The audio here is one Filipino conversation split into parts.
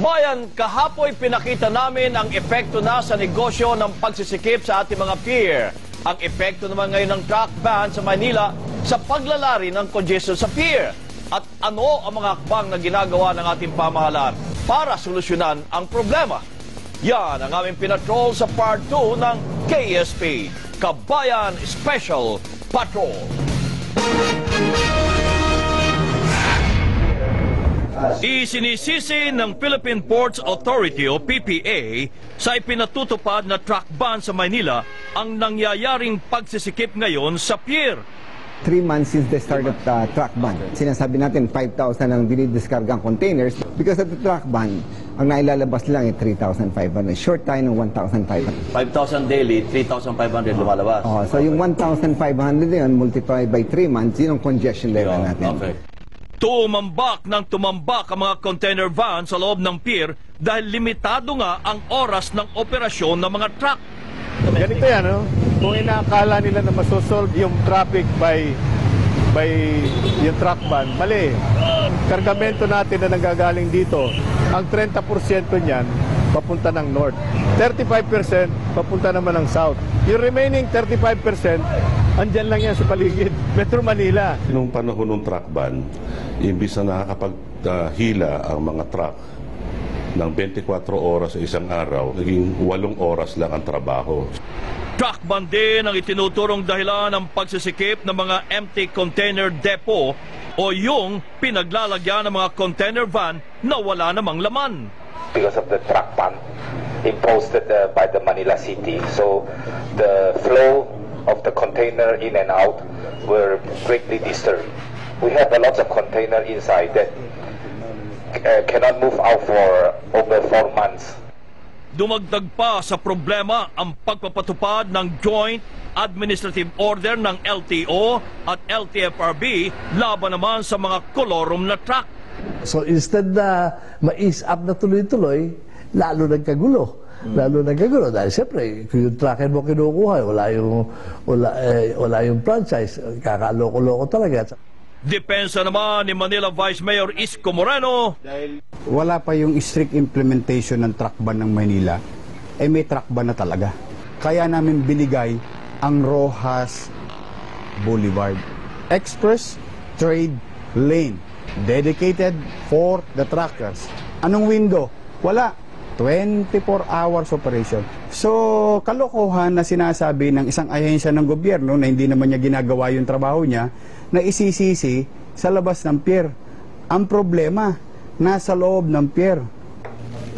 Bayan, kahapoy pinakita namin ang epekto na sa negosyo ng pagsisikip sa ating mga pier. Ang epekto naman ngayon ng truck ban sa Manila sa paglalari ng congestion sa pier. At ano ang mga hakbang na ginagawa ng ating pamahalaan para solusyonan ang problema? Yan ang aming pinatrol sa Part 2 ng KSP, Kabayan Special Patrol. Isinisisi ng Philippine Ports Authority o PPA sa ipinatutupad na truck ban sa Maynila ang nangyayaring pagsisikip ngayon sa pier. 3 months since the start of the truck ban. Sinasabi natin 5,000 ang dinidiskargang containers. Because of the truck ban, ang nailalabas lang ay 3,500. Short tayo ng 1,500. 5,000 daily, 3,500 lumalabas. So yung 1,500 na yun, multiplied by 3 months, yun ang congestion level natin. Okay. Tumambak ang mga container van sa loob ng pier dahil limitado nga ang oras ng operasyon ng mga truck. Ganito yan, no? Kung inaakala nila na masosolve yung traffic by yung truck ban, mali. Kargamento natin na nanggagaling dito, ang 30% niyan papunta ng north. 35% papunta naman ng south. Yung remaining 35%, andyan lang yan sa paligid, Metro Manila. Noong panahon ng truck ban, imbis na nakakapaghila ang mga truck ng 24 oras sa isang araw, naging 8 oras lang ang trabaho. Truck ban din ang itinuturong dahilan ng pagsisikip ng mga empty container depot o yung pinaglalagyan ng mga container van na wala namang laman. Because of the truck ban imposed by the Manila City, so the flow of the container in and out were greatly disturbed. We have a lot of container inside that cannot move out for over 4 months. Dumagdag pa sa problema ang pagpapatupad ng Joint Administrative Order ng LTO at LTFRB laban naman sa mga kolorum na truck. So instead na ma-ease up na tuloy-tuloy, lalo nagkagulo. Lalo nagkagulo dahil siyempre, kung yung trucker mo kinukuha, wala yung franchise, kakaloko-loko talaga. Depensa naman ni Manila Vice Mayor Isko Moreno. Wala pa yung strict implementation ng truck ban ng Maynila, may truck ban na talaga. Kaya namin binigay ang Rojas Boulevard Express Trade Lane, dedicated for the truckers. Anong window? Wala. 24 hours operation. So, kalokohan na sinasabi ng isang ahensya ng gobyerno na hindi naman niya ginagawa yung trabaho niya, na isisisi sa labas ng pier. Ang problema, nasa loob ng pier.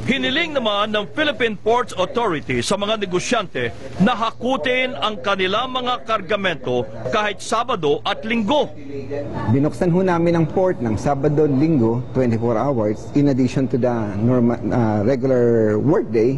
Hiniling naman ng Philippine Ports Authority sa mga negosyante na hakutin ang kanilang mga kargamento kahit Sabado at Linggo. Binuksan ho namin ang port ng Sabado, Linggo, 24 hours, in addition to the regular workday.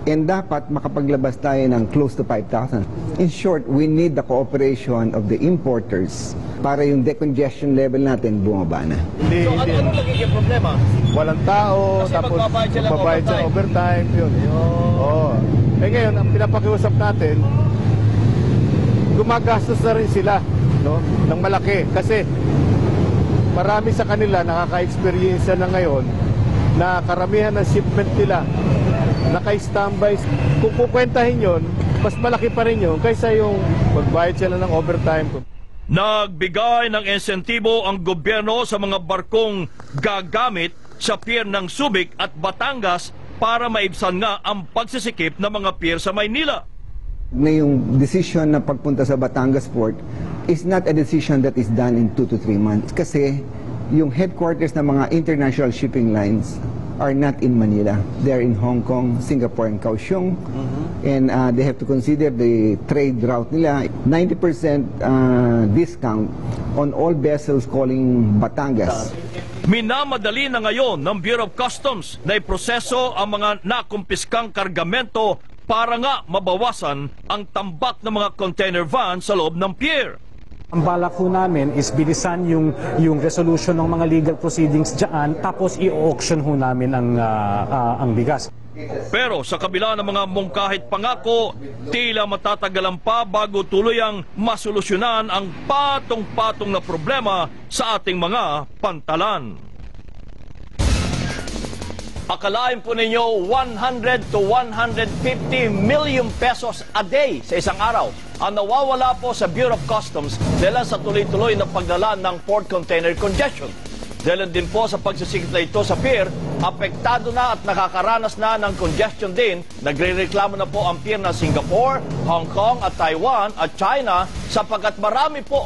And dapat makapaglabas tayo ng close to 5,000. In short, we need the cooperation of the importers para yung decongestion level natin bumaba na. So ano magiging problema? Walang tao, kasi tapos magbabayad siya overtime. Yun. Oh. Ngayon, ang pinapakiusap natin, gumagastos na rin sila, no, ng malaki. Kasi marami sa kanila nakaka-experience na ngayon na karamihan ng shipment nila naka-standby. Kung kukwentahin yun, mas malaki pa rin yun kaysa yung magbayad sila ng overtime. Nagbigay ng insentibo ang gobyerno sa mga barkong gagamit sa pier ng Subic at Batangas para maibsan nga ang pagsisikip ng mga pier sa Maynila. Na yung decision na pagpunta sa Batangas Port is not a decision that is done in 2 to 3 months. Kasi yung headquarters ng mga international shipping lines are not in Manila. They're in Hong Kong, Singapore, and Kaohsiung. And they have to consider the trade route nila. 90% discount on all vessels calling Batangas. Minamadali na ngayon ng Bureau of Customs na iproseso ang mga nakumpiskang kargamento para nga mabawasan ang tambak ng mga container van sa loob ng pier. Ang balak po namin is bilisan yung resolution ng mga legal proceedings dyan, tapos i-auction ho namin ang bigas. Pero sa kabila ng mga mungkahit pangako, tila matatagalan pa bago tuluyang masolusyonan ang patong-patong na problema sa ating mga pantalan. Akalain po ninyo 100 to 150 million pesos a day sa isang araw ang nawawala po sa Bureau of Customs dahil sa tuloy-tuloy na pagdala ng port container congestion. Dahil din po sa pagsisikip na ito sa pier, apektado na at nakakaranas na ng congestion din. Nagre-reklamo na po ang pier ng Singapore, Hong Kong at Taiwan at China sapagkat marami po